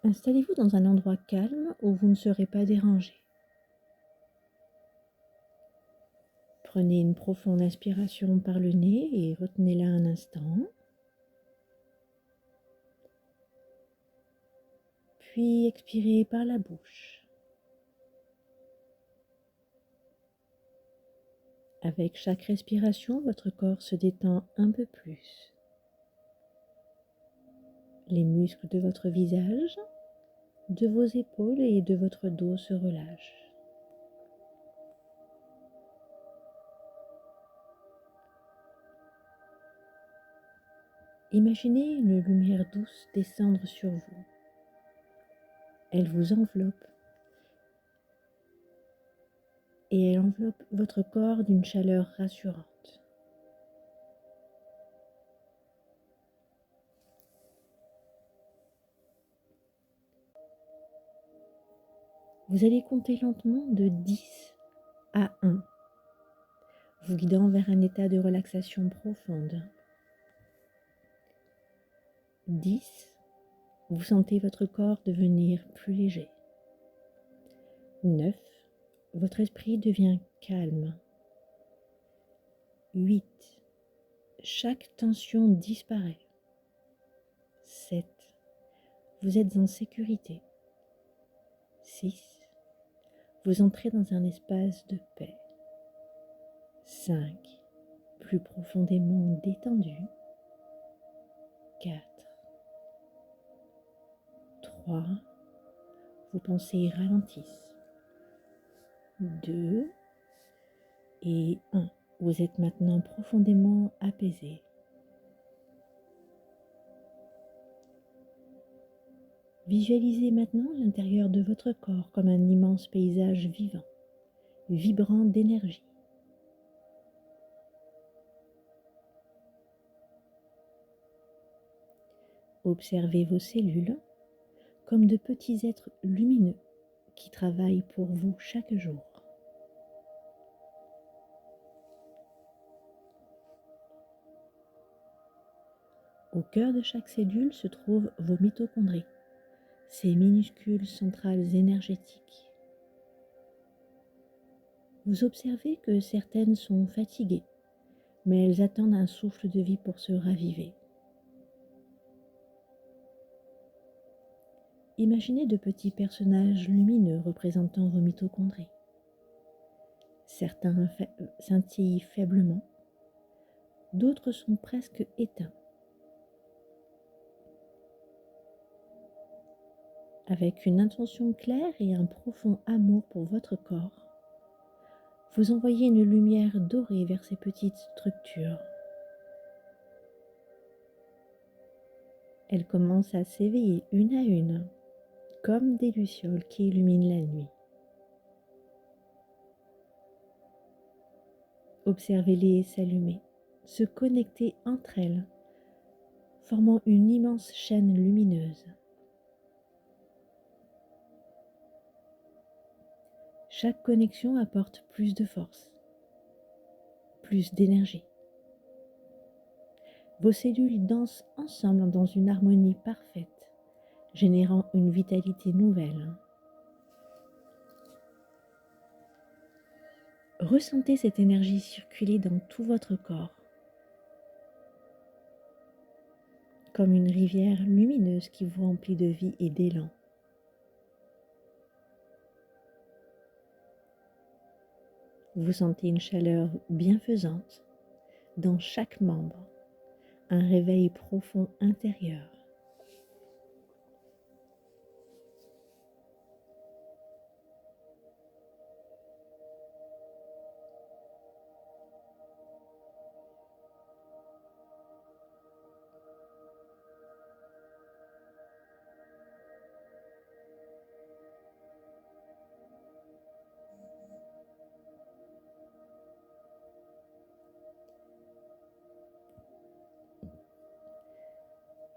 Installez-vous dans un endroit calme où vous ne serez pas dérangé. Prenez une profonde inspiration par le nez et retenez-la un instant. Puis expirez par la bouche. Avec chaque respiration, votre corps se détend un peu plus. Les muscles de votre visage, de vos épaules et de votre dos se relâchent. Imaginez une lumière douce descendre sur vous. Elle vous enveloppe et elle enveloppe votre corps d'une chaleur rassurante. Vous allez compter lentement de 10 à 1, vous guidant vers un état de relaxation profonde. 10, vous sentez votre corps devenir plus léger. 9, votre esprit devient calme. 8, chaque tension disparaît. 7, vous êtes en sécurité. 6, vous entrez dans un espace de paix. 5, plus profondément détendu. 4, 3, vos pensées ralentissent. 2 et 1, vous êtes maintenant profondément apaisé. Visualisez maintenant l'intérieur de votre corps comme un immense paysage vivant, vibrant d'énergie. Observez vos cellules comme de petits êtres lumineux qui travaillent pour vous chaque jour. Au cœur de chaque cellule se trouvent vos mitochondries, ces minuscules centrales énergétiques. Vous observez que certaines sont fatiguées, mais elles attendent un souffle de vie pour se raviver. Imaginez de petits personnages lumineux représentant vos mitochondries. Certains scintillent faiblement, d'autres sont presque éteints. Avec une intention claire et un profond amour pour votre corps, vous envoyez une lumière dorée vers ces petites structures. Elles commencent à s'éveiller une à une, comme des lucioles qui illuminent la nuit. Observez-les s'allumer, se connecter entre elles, formant une immense chaîne lumineuse. Chaque connexion apporte plus de force, plus d'énergie. Vos cellules dansent ensemble dans une harmonie parfaite, générant une vitalité nouvelle. Ressentez cette énergie circuler dans tout votre corps, comme une rivière lumineuse qui vous remplit de vie et d'élan. Vous sentez une chaleur bienfaisante dans chaque membre, un réveil profond intérieur.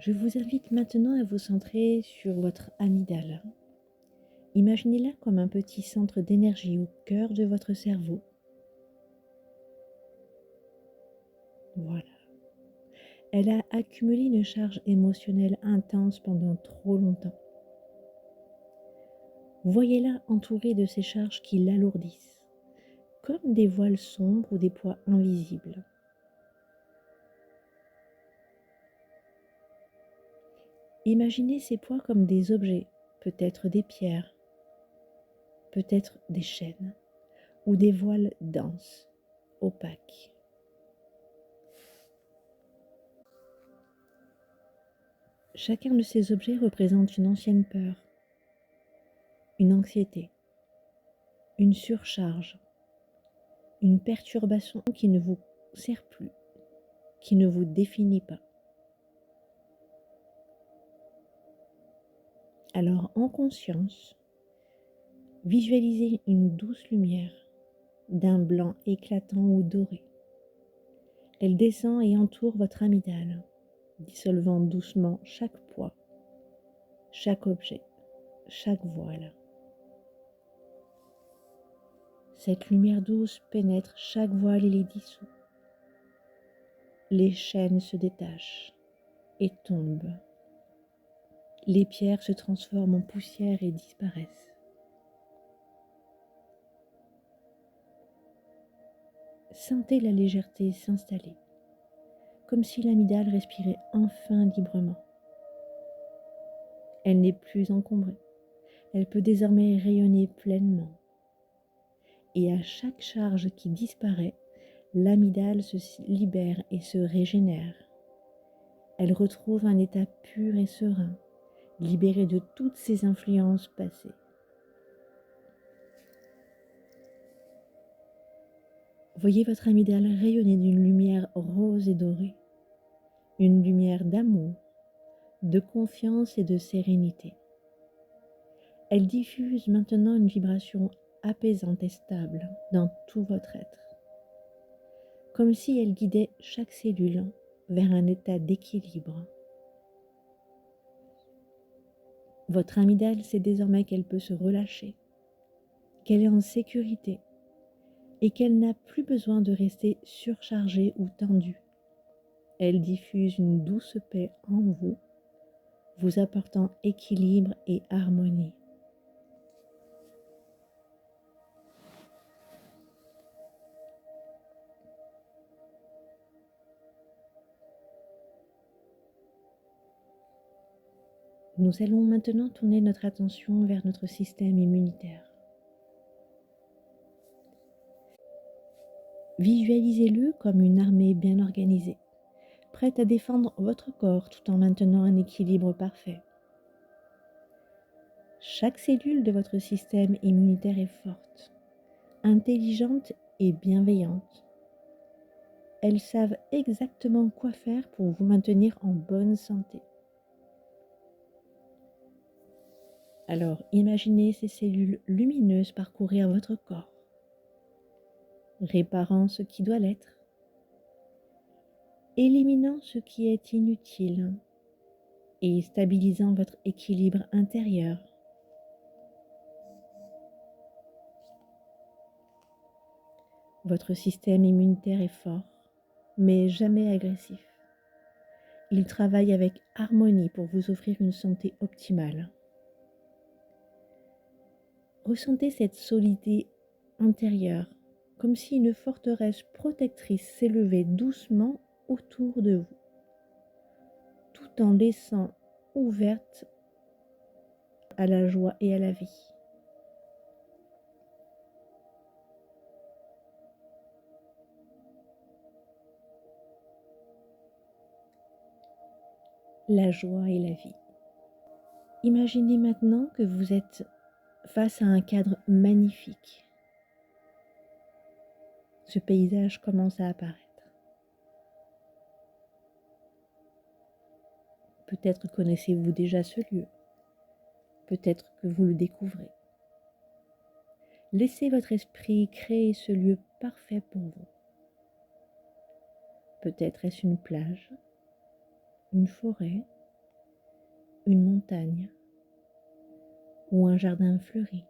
Je vous invite maintenant à vous centrer sur votre amygdale. Imaginez-la comme un petit centre d'énergie au cœur de votre cerveau. Voilà. Elle a accumulé une charge émotionnelle intense pendant trop longtemps. Voyez-la entourée de ces charges qui l'alourdissent, comme des voiles sombres ou des poids invisibles. Imaginez ces poids comme des objets, peut-être des pierres, peut-être des chaînes, ou des voiles denses, opaques. Chacun de ces objets représente une ancienne peur, une anxiété, une surcharge, une perturbation qui ne vous sert plus, qui ne vous définit pas. Alors, en conscience, visualisez une douce lumière d'un blanc éclatant ou doré. Elle descend et entoure votre amygdale, dissolvant doucement chaque poids, chaque objet, chaque voile. Cette lumière douce pénètre chaque voile et les dissout. Les chaînes se détachent et tombent. Les pierres se transforment en poussière et disparaissent. Sentez la légèreté s'installer, comme si l'amygdale respirait enfin librement. Elle n'est plus encombrée, elle peut désormais rayonner pleinement. Et à chaque charge qui disparaît, l'amygdale se libère et se régénère. Elle retrouve un état pur et serein, libéré de toutes ses influences passées. Voyez votre amygdale rayonner d'une lumière rose et dorée, une lumière d'amour, de confiance et de sérénité. Elle diffuse maintenant une vibration apaisante et stable dans tout votre être, comme si elle guidait chaque cellule vers un état d'équilibre. Votre amygdale sait désormais qu'elle peut se relâcher, qu'elle est en sécurité et qu'elle n'a plus besoin de rester surchargée ou tendue. Elle diffuse une douce paix en vous, vous apportant équilibre et harmonie. Nous allons maintenant tourner notre attention vers notre système immunitaire. Visualisez-le comme une armée bien organisée, prête à défendre votre corps tout en maintenant un équilibre parfait. Chaque cellule de votre système immunitaire est forte, intelligente et bienveillante. Elles savent exactement quoi faire pour vous maintenir en bonne santé. Alors, imaginez ces cellules lumineuses parcourir votre corps, réparant ce qui doit l'être, éliminant ce qui est inutile et stabilisant votre équilibre intérieur. Votre système immunitaire est fort, mais jamais agressif. Il travaille avec harmonie pour vous offrir une santé optimale. Ressentez cette solidité intérieure, comme si une forteresse protectrice s'élevait doucement autour de vous, tout en laissant ouverte à la joie et à la vie. La joie et la vie. Imaginez maintenant que vous êtes face à un cadre magnifique. Ce paysage commence à apparaître. Peut-être connaissez-vous déjà ce lieu. Peut-être que vous le découvrez. Laissez votre esprit créer ce lieu parfait pour vous. Peut-être est-ce une plage, une forêt, une montagne ou un jardin fleuri.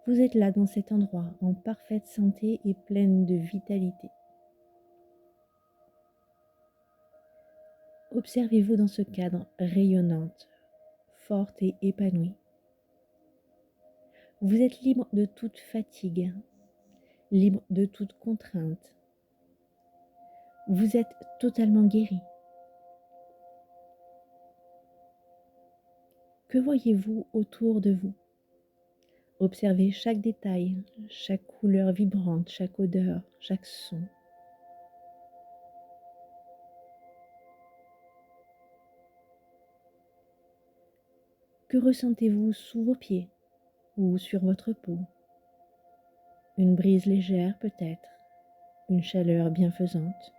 Vous êtes là dans cet endroit en parfaite santé et pleine de vitalité. Observez-vous dans ce cadre rayonnante, forte et épanouie. Vous êtes libre de toute fatigue, libre de toute contrainte. Vous êtes totalement guéri. Que voyez-vous autour de vous? Observez chaque détail, chaque couleur vibrante, chaque odeur, chaque son. Que ressentez-vous sous vos pieds ou sur votre peau? Une brise légère peut-être, une chaleur bienfaisante.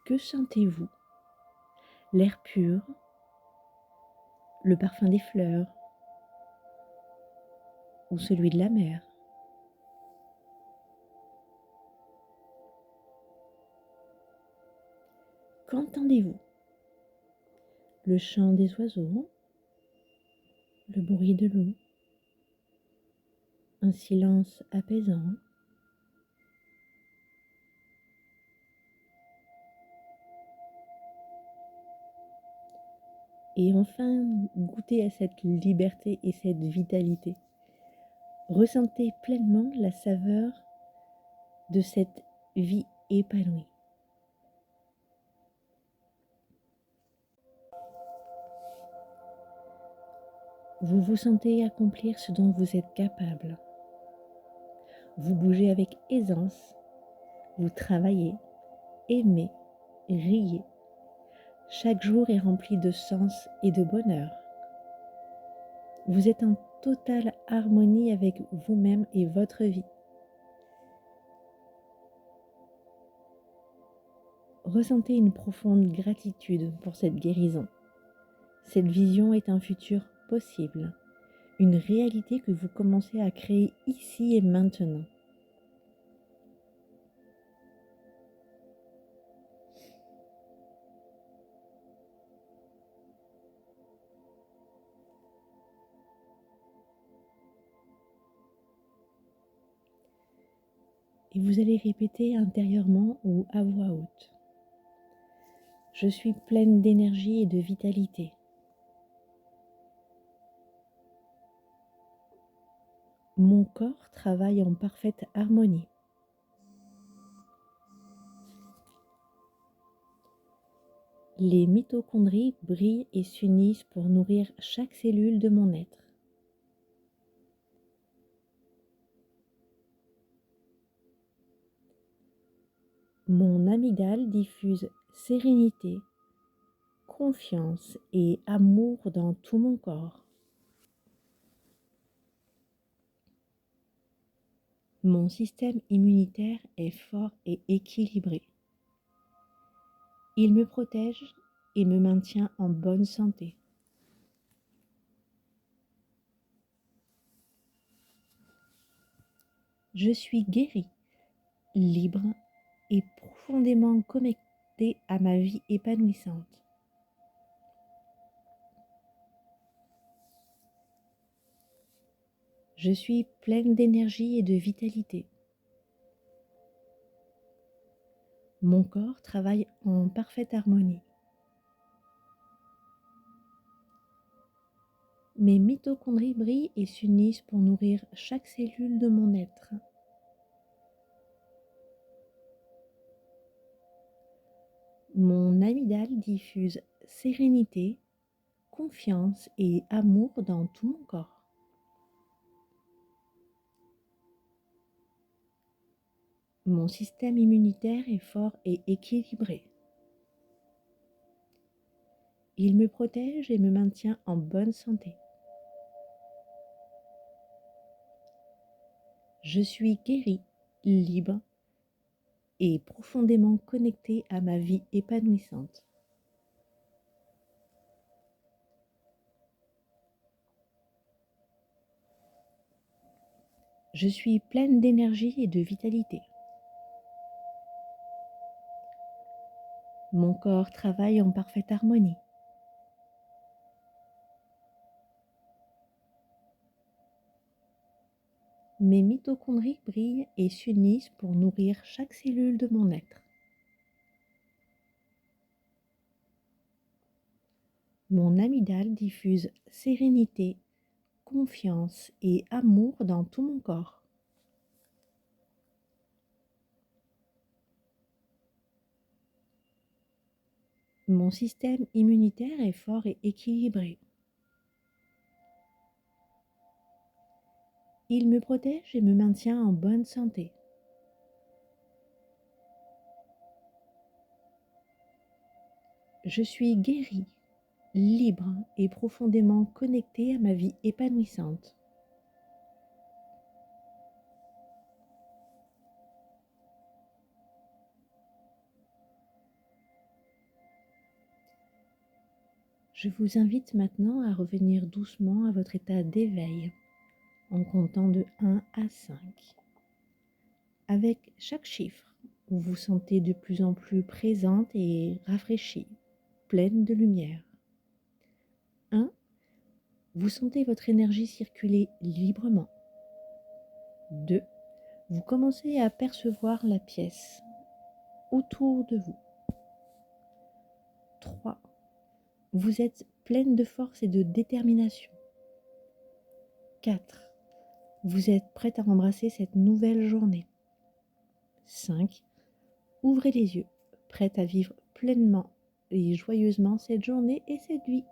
Que sentez-vous? L'air pur, le parfum des fleurs ou celui de la mer? Qu'entendez-vous? Le chant des oiseaux, le bruit de l'eau, un silence apaisant. Et enfin, goûtez à cette liberté et cette vitalité. Ressentez pleinement la saveur de cette vie épanouie. Vous vous sentez accomplir ce dont vous êtes capable. Vous bougez avec aisance, vous travaillez, aimez, riez. Chaque jour est rempli de sens et de bonheur. Vous êtes en totale harmonie avec vous-même et votre vie. Ressentez une profonde gratitude pour cette guérison. Cette vision est un futur possible, une réalité que vous commencez à créer ici et maintenant. Et vous allez répéter intérieurement ou à voix haute. Je suis pleine d'énergie et de vitalité. Mon corps travaille en parfaite harmonie. Les mitochondries brillent et s'unissent pour nourrir chaque cellule de mon être. Mon amygdale diffuse sérénité, confiance et amour dans tout mon corps. Mon système immunitaire est fort et équilibré. Il me protège et me maintient en bonne santé. Je suis guérie, libre et profondément connectée à ma vie épanouissante. Je suis pleine d'énergie et de vitalité. Mon corps travaille en parfaite harmonie. Mes mitochondries brillent et s'unissent pour nourrir chaque cellule de mon être. Mon amygdale diffuse sérénité, confiance et amour dans tout mon corps. Mon système immunitaire est fort et équilibré. Il me protège et me maintient en bonne santé. Je suis guérie, libre et profondément connectée à ma vie épanouissante. Je suis pleine d'énergie et de vitalité. Mon corps travaille en parfaite harmonie. Mes mitochondries brillent et s'unissent pour nourrir chaque cellule de mon être. Mon amygdale diffuse sérénité, confiance et amour dans tout mon corps. Mon système immunitaire est fort et équilibré. Il me protège et me maintient en bonne santé. Je suis guérie, libre et profondément connectée à ma vie épanouissante. Je vous invite maintenant à revenir doucement à votre état d'éveil en comptant de 1 à 5. Avec chaque chiffre, vous vous sentez de plus en plus présente et rafraîchie, pleine de lumière. 1. Vous sentez votre énergie circuler librement. 2. Vous commencez à percevoir la pièce autour de vous. 3. Vous êtes pleine de force et de détermination. 4. Vous êtes prête à embrasser cette nouvelle journée. 5. Ouvrez les yeux, prête à vivre pleinement et joyeusement cette journée et cette vie.